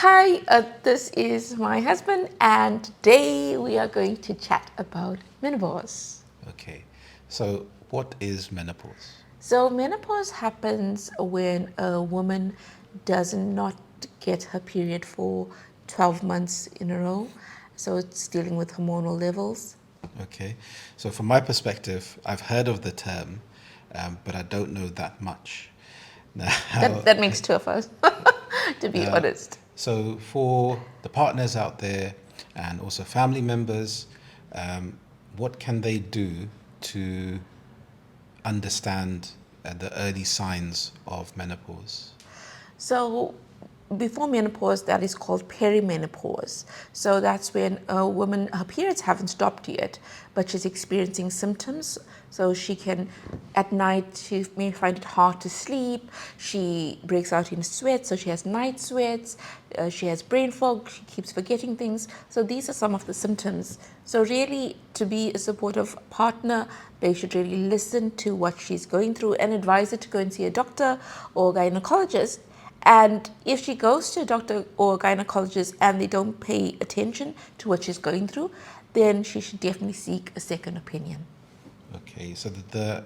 Hi, this is my husband, and today we are going to chat about menopause. Okay, so what is menopause? So, menopause happens when a woman does not get her period for 12 months in a row. So, it's dealing with hormonal levels. Okay, so from my perspective, I've heard of the term, but I don't know that much. Now, That makes two of us, to be honest. so for the partners out there and also family members, what can they do to understand the early signs of menopause? So, before menopause, that is called perimenopause. So, that's when a woman, her periods haven't stopped yet, but she's experiencing symptoms. So, she can, at night, she may find it hard to sleep. She breaks out in sweats, so she has night sweats. She has brain fog, she keeps forgetting things. So, these are some of the symptoms. So, really, to be a supportive partner, they should really listen to what she's going through and advise her to go and see a doctor or gynecologist. And if she goes to a doctor or a gynecologist and they don't pay attention to what she's going through, then she should definitely seek a second opinion. Okay, so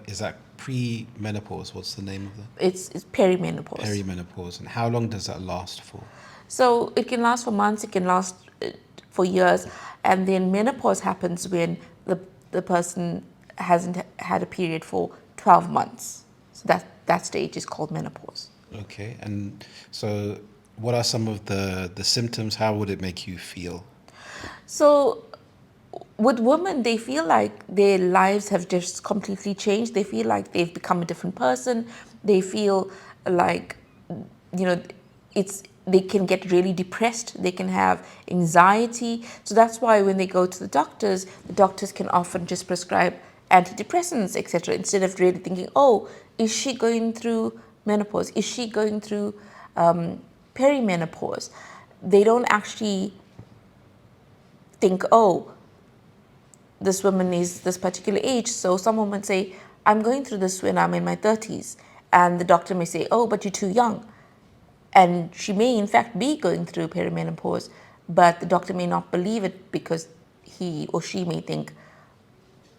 is that pre-menopause? What's the name of that? It's perimenopause. Perimenopause, and how long does that last for? So it can last for months, it can last for years, and then menopause happens when the person hasn't had a period for 12 months. So that stage is called menopause. Okay, and so what are some of the symptoms? How would it make you feel? So with women, they feel like their lives have just completely changed. They feel like they've become a different person. They feel like, you know, they can get really depressed. They can have anxiety. So that's why when they go to the doctors can often just prescribe antidepressants, etc., instead of really thinking, oh, is she going through menopause? Is she going through perimenopause? They don't actually think, oh, this woman is this particular age. So some women say, I'm going through this when I'm in my 30s. And the doctor may say, oh, but you're too young. And she may, in fact, be going through perimenopause, but the doctor may not believe it because he or she may think,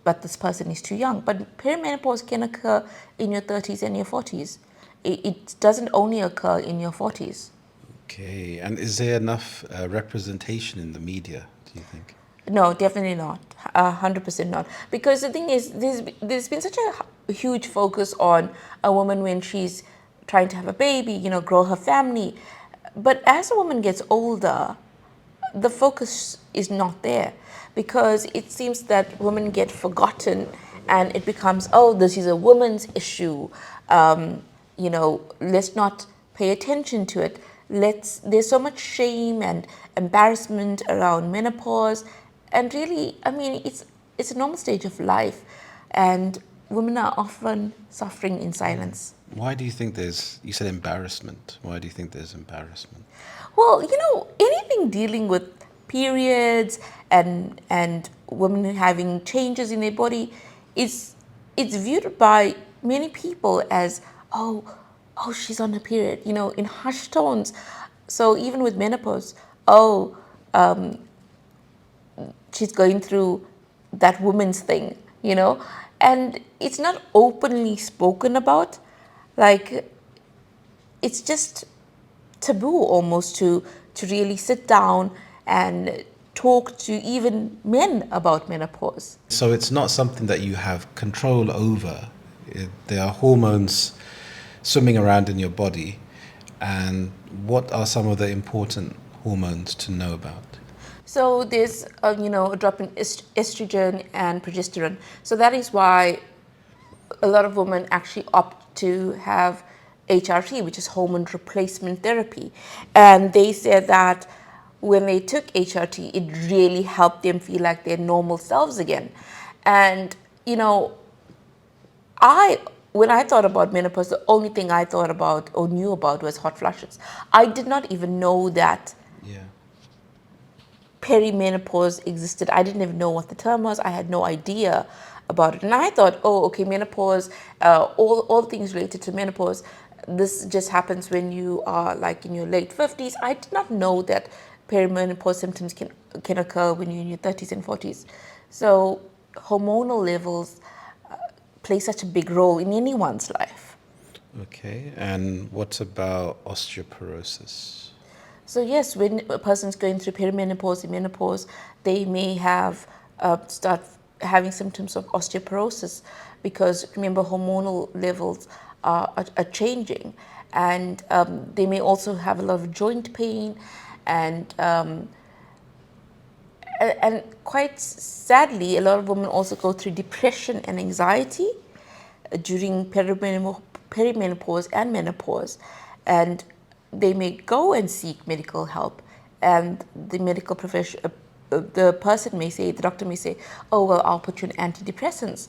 but this person is too young. But perimenopause can occur in your 30s and your 40s. It doesn't only occur in your 40s. Okay, and is there enough representation in the media, do you think? No, definitely not. 100% not. Because the thing is, there's been such a huge focus on a woman when she's trying to have a baby, grow her family. But as a woman gets older, the focus is not there because it seems that women get forgotten and it becomes, oh, this is a woman's issue. Let's not pay attention to it. There's so much shame and embarrassment around menopause, and really, I mean, it's a normal stage of life, and women are often suffering in silence. Why do you think you said embarrassment? Why do you think there's embarrassment? Well, anything dealing with periods and women having changes in their body it's viewed by many people as, oh, she's on a period, in hushed tones. So even with menopause, oh, she's going through that woman's thing. And it's not openly spoken about. Like, it's just taboo almost to really sit down and talk to even men about menopause. So it's not something that you have control over. There are hormones swimming around in your body. And what are some of the important hormones to know about? So there's a drop in estrogen and progesterone. So that is why a lot of women actually opt to have HRT, which is hormone replacement therapy. And they said that when they took HRT, it really helped them feel like their normal selves again. And, when I thought about menopause, the only thing I thought about or knew about was hot flushes. I did not even know that Yeah. perimenopause existed. I didn't even know what the term was. I had no idea about it. And I thought, oh, okay, menopause, all things related to menopause, this just happens when you are like in your late 50s. I did not know that perimenopause symptoms can occur when you're in your 30s and 40s. So hormonal levels play such a big role in anyone's life. Okay, and what about osteoporosis? So yes, when a person's going through perimenopause and menopause, they may have start having symptoms of osteoporosis, because remember, hormonal levels are changing, and they may also have a lot of joint pain, and and quite sadly, a lot of women also go through depression and anxiety during perimenopause and menopause, and they may go and seek medical help, and the medical profession, the person may say, the doctor may say, oh well, I'll put you on antidepressants,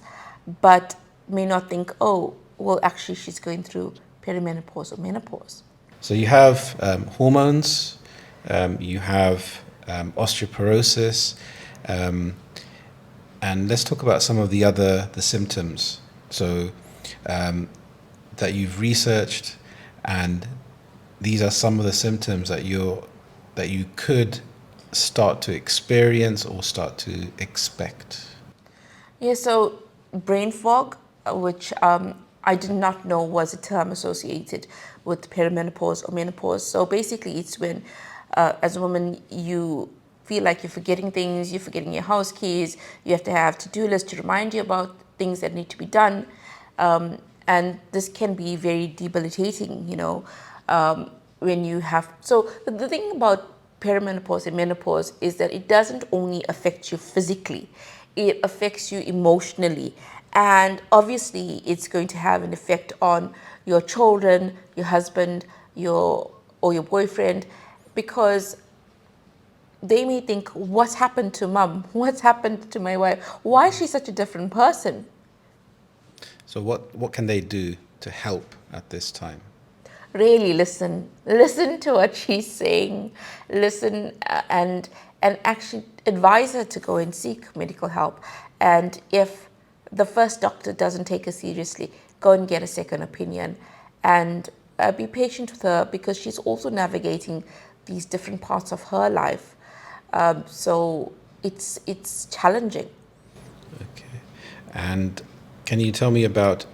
but may not think, oh well, actually she's going through perimenopause or menopause. So you have hormones, you have osteoporosis, and let's talk about some of the symptoms. So that you've researched, and these are some of the symptoms that you could start to experience or start to expect. Yeah, so brain fog, which I did not know was a term associated with perimenopause or menopause. So basically, it's when, as a woman, you feel like you're forgetting things, you're forgetting your house keys, you have to have to-do lists to remind you about things that need to be done. And this can be very debilitating, when you have. So the thing about perimenopause and menopause is that it doesn't only affect you physically, it affects you emotionally, and obviously it's going to have an effect on your children, your husband, your boyfriend, because they may think, what's happened to mom, what's happened to my wife, why is she such a different person? So what can they do to help at this time? Really listen to what she's saying, listen, and actually advise her to go and seek medical help. And if the first doctor doesn't take her seriously, go and get a second opinion, and be patient with her, because she's also navigating these different parts of her life. So it's challenging. Okay, and can you tell me about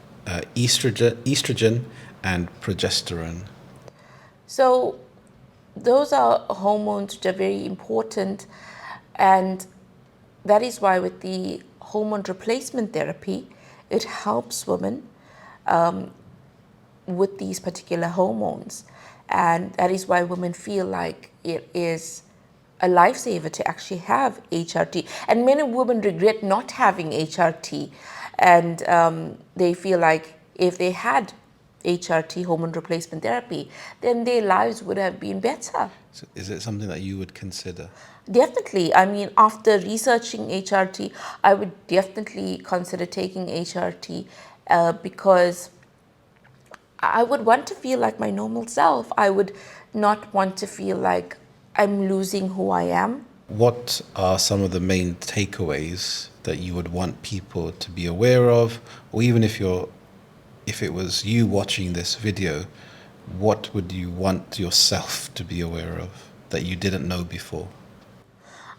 estrogen and progesterone? So those are hormones which are very important, and that is why with the hormone replacement therapy, it helps women with these particular hormones. And that is why women feel like it is a lifesaver to actually have HRT. And many women regret not having HRT, and they feel like if they had HRT, hormone replacement therapy, then their lives would have been better. So is it something that you would consider? Definitely. I mean, after researching HRT, I would definitely consider taking HRT, because I would want to feel like my normal self. I would not want to feel like I'm losing who I am. What are some of the main takeaways that you would want people to be aware of, or even if it was you watching this video, what would you want yourself to be aware of that you didn't know before?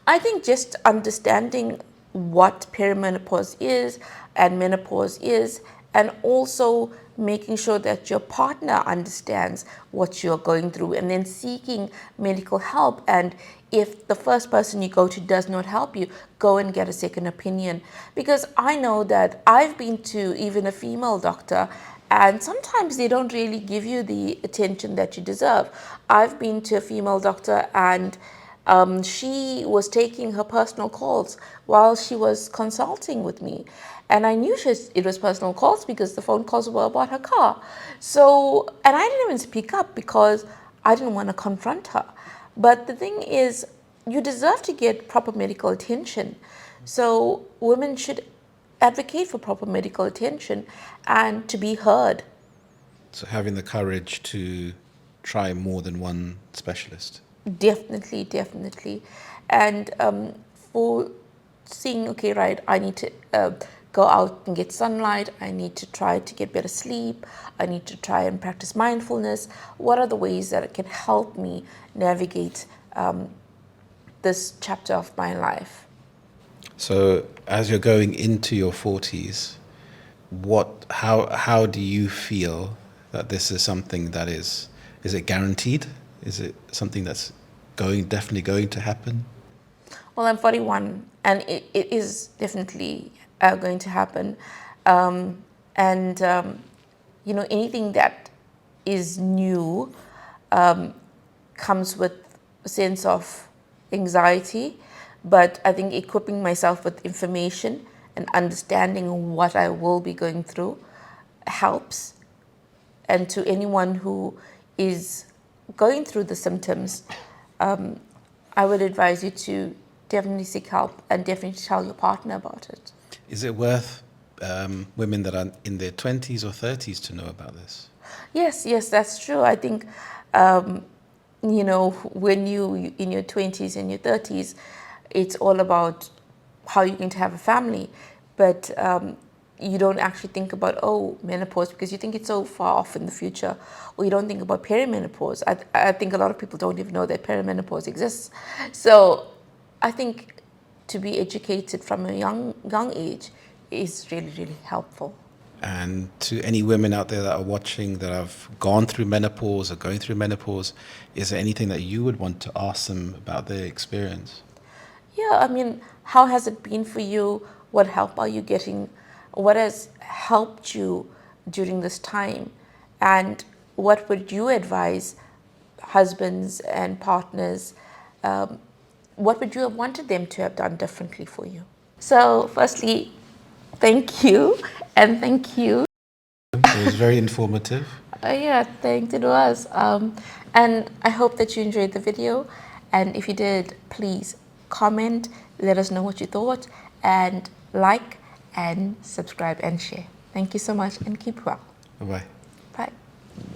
I think just understanding what perimenopause is and menopause is, and also making sure that your partner understands what you're going through, and then seeking medical help. And if the first person you go to does not help you, go and get a second opinion. Because I know that I've been to even a female doctor, and sometimes they don't really give you the attention that you deserve. I've been to a female doctor, and she was taking her personal calls while she was consulting with me. And I knew it was personal calls because the phone calls were about her car. So, and I didn't even speak up because I didn't want to confront her. But the thing is, you deserve to get proper medical attention. So women should advocate for proper medical attention and to be heard. So having the courage to try more than one specialist. Definitely, definitely. And for seeing, okay, right, I need to go out and get sunlight. I need to try to get better sleep. I need to try and practice mindfulness. What are the ways that it can help me navigate this chapter of my life? So as you're going into your 40s, how do you feel that this is something that is it guaranteed? Is it something that's definitely going to happen? Well, I'm 41, and it is definitely going to happen. And anything that is new comes with a sense of anxiety, but I think equipping myself with information and understanding what I will be going through helps. And to anyone who is going through the symptoms, I would advise you to definitely seek help and definitely tell your partner about it. Is it worth women that are in their 20s or 30s to know about this? Yes, that's true. I think, when you in your 20s and your 30s, it's all about how you're going to have a family. But you don't actually think about, menopause, because you think it's so far off in the future, or you don't think about perimenopause. I think a lot of people don't even know that perimenopause exists. So I think to be educated from a young age is really, really helpful. And to any women out there that are watching that have gone through menopause or going through menopause, is there anything that you would want to ask them about their experience? Yeah, I mean, how has it been for you? What help are you getting? What has helped you during this time? And what would you advise husbands and partners? What would you have wanted them to have done differently for you? So, firstly, thank you, and thank you. It was very informative. Yeah, thanks, it was. And I hope that you enjoyed the video. And if you did, please comment, let us know what you thought, and like and subscribe and share. Thank you so much, and keep well. Bye-bye. Bye.